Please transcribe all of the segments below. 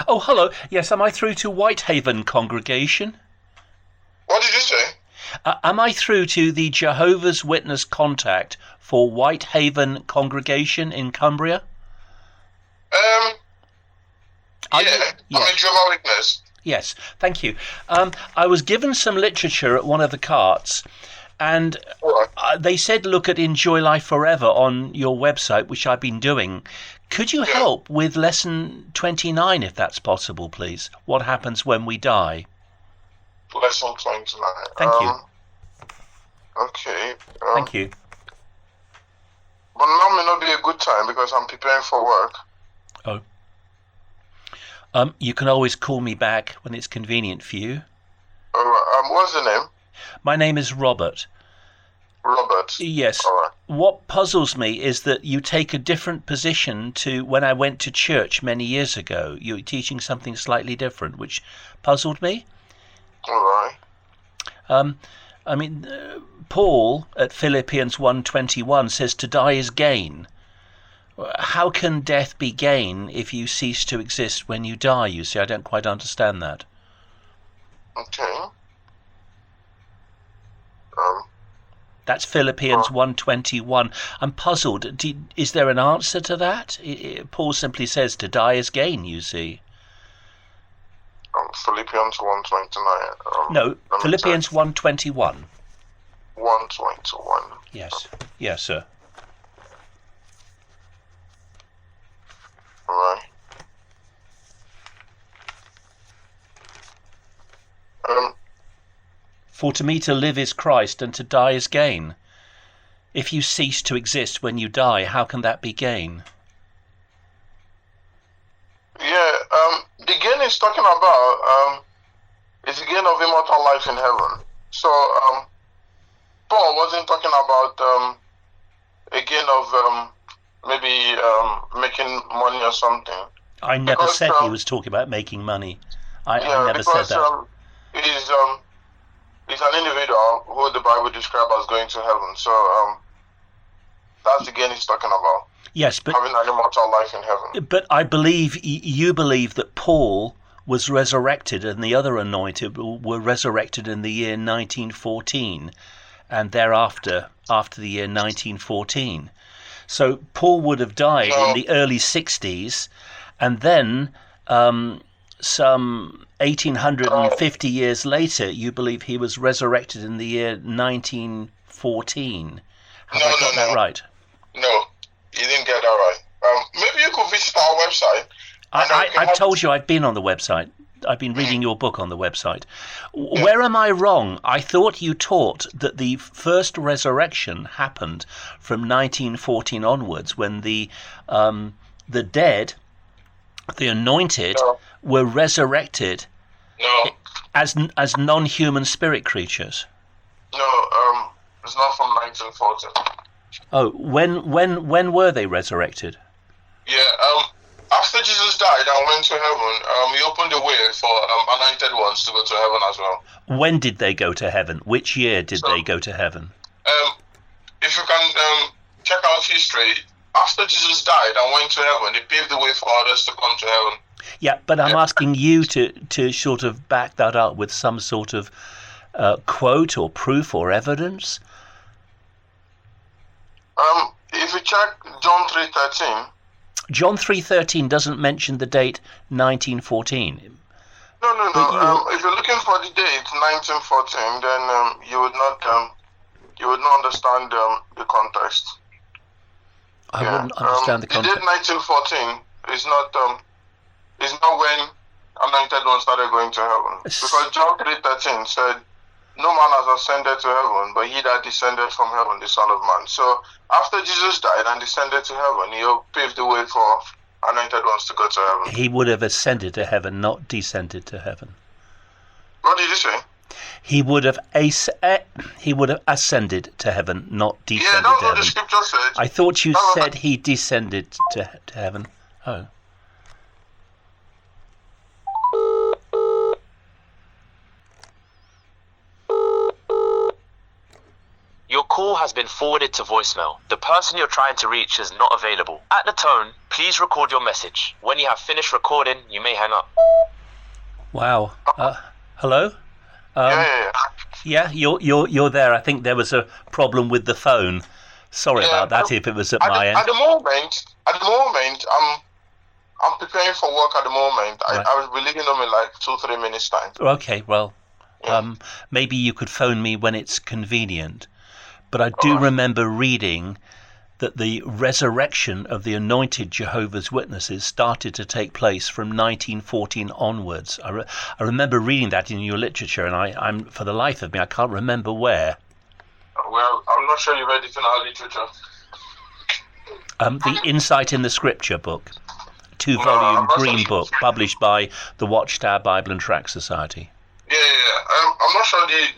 Oh, hello. Yes, am I through to Whitehaven congregation? What did you say? Am I through to the Jehovah's Witness contact for Whitehaven congregation in Cumbria? Yeah, I'm a Jehovah's Witness. Yes, thank you. I was given some literature at one of the carts, and they said look at Enjoy Life Forever on your website, which I've been doing. Could you help with lesson 29, if that's possible, please? What happens when we die? Lesson 29. Thank you. Okay. Thank you. But now may not be a good time because I'm preparing for work. Oh. You can always call me back when it's convenient for you. What's the name? My name is Robert. Robert. Yes. All right. What puzzles me is that you take a different position to when I went to church many years ago. You're teaching something slightly different, which puzzled me. All right. Paul at Philippians 1:21 says to die is gain. How can death be gain if you cease to exist when you die? You see, I don't quite understand that. Okay. That's Philippians 1:21. I'm puzzled. Is there an answer to that? Paul simply says to die is gain, you see. Philippians 1:29. No, Philippians 1:21. 1:21. Yes. Yes, sir. All right. For to me to live is Christ, and to die is gain. If you cease to exist when you die, how can that be gain? Yeah, the gain is talking about is the gain of immortal life in heaven. So Paul wasn't talking about a gain of maybe making money or something. I never said he was talking about making money. I never said that. He's an individual who the Bible describes as going to heaven. So that's the gain he's talking about. Yes, but having an immortal life in heaven. But I believe you believe that Paul was resurrected and the other anointed were resurrected in the year 1914 and thereafter after the year 1914. So Paul would have died in the early 60s, and then some 1850 years later, you believe he was resurrected in the year 1914. Have I got that right? No, you didn't get that right. Maybe you could visit our website. I've told you I've been on the website. I've been reading your book on the website. Where am I wrong? I thought you taught that the first resurrection happened from 1914 onwards, when the dead, the anointed, were resurrected as non-human spirit creatures. No, it's not from 1914. Oh, when were they resurrected? Yeah, after Jesus died and went to heaven, he opened the way for anointed ones to go to heaven as well. When did they go to heaven? Which year did they go to heaven? If you can check out history, after Jesus died and went to heaven, he paved the way for others to come to heaven. Yeah, but I'm asking you to sort of back that up with some sort of quote or proof or evidence. If you check John 3:13. John 3:13 doesn't mention the date 1914. No. If you're looking for the date 1914, then you would not understand the context. I wouldn't understand the context. The date 1914 is not when anointed ones started going to heaven, because John 3:13 said, "No man has ascended to heaven, but he that descended from heaven, the Son of Man." So after Jesus died and descended to heaven, he paved the way for anointed ones to go to heaven. He would have ascended to heaven, not descended to heaven. What did you say? He would have ascended to heaven, not descended to heaven. Yeah, that's what the scripture said. I thought you said he descended to heaven. Oh. Your call has been forwarded to voicemail. The person you're trying to reach is not available. At the tone, Please record your message. When you have finished recording, you may hang up. Wow. Hello? Yeah. You're there. I think there was a problem with the phone. Sorry about that. If it was at my end. At the moment, I'm preparing for work at the moment. Right. I will be leaving them in like 2-3 minutes time. Okay. Well, maybe you could phone me when it's convenient. But I do remember reading that the resurrection of the anointed Jehovah's Witnesses started to take place from 1914 onwards. I remember reading that in your literature, and I'm for the life of me, I can't remember where. Well, I'm not sure you read it in our literature. The Insight in the Scripture book, 2-volume green book, published by the Watchtower Bible and Tract Society. Yeah. I'm not sure the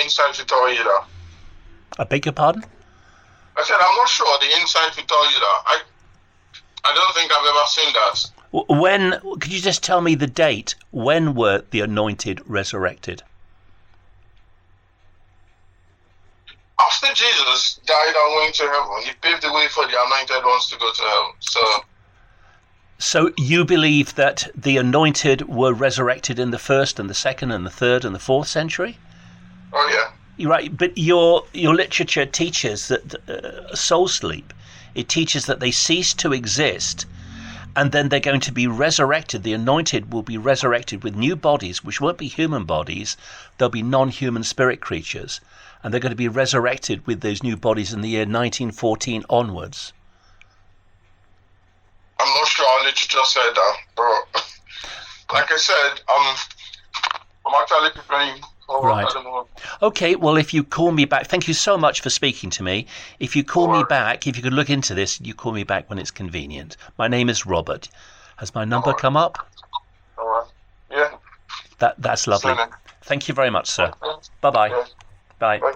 Insight will tell you that. I beg your pardon? I said, I'm not sure the Insight will tell you that. I don't think I've ever seen that. When, could you just tell me the date? When were the anointed resurrected? After Jesus died and went to heaven, he paved the way for the anointed ones to go to heaven. So you believe that the anointed were resurrected in the 1st and the 2nd and the 3rd and the 4th century? Oh, yeah. You're right, but your literature teaches that soul sleep. It teaches that they cease to exist, and then they're going to be resurrected. The anointed will be resurrected with new bodies, which won't be human bodies. They'll be non-human spirit creatures, and they're going to be resurrected with those new bodies in the year 1914 onwards. I'm not sure our literature said that, but like I said, I'm actually preparing. Right. Okay, well, if you call me back, thank you so much for speaking to me. If you call me back, if you could look into this, you call me back when it's convenient. My name is Robert. Has my number come up? All right. Yeah. That's lovely. Thank you very much, sir. Bye-bye. Yeah. Bye. Bye.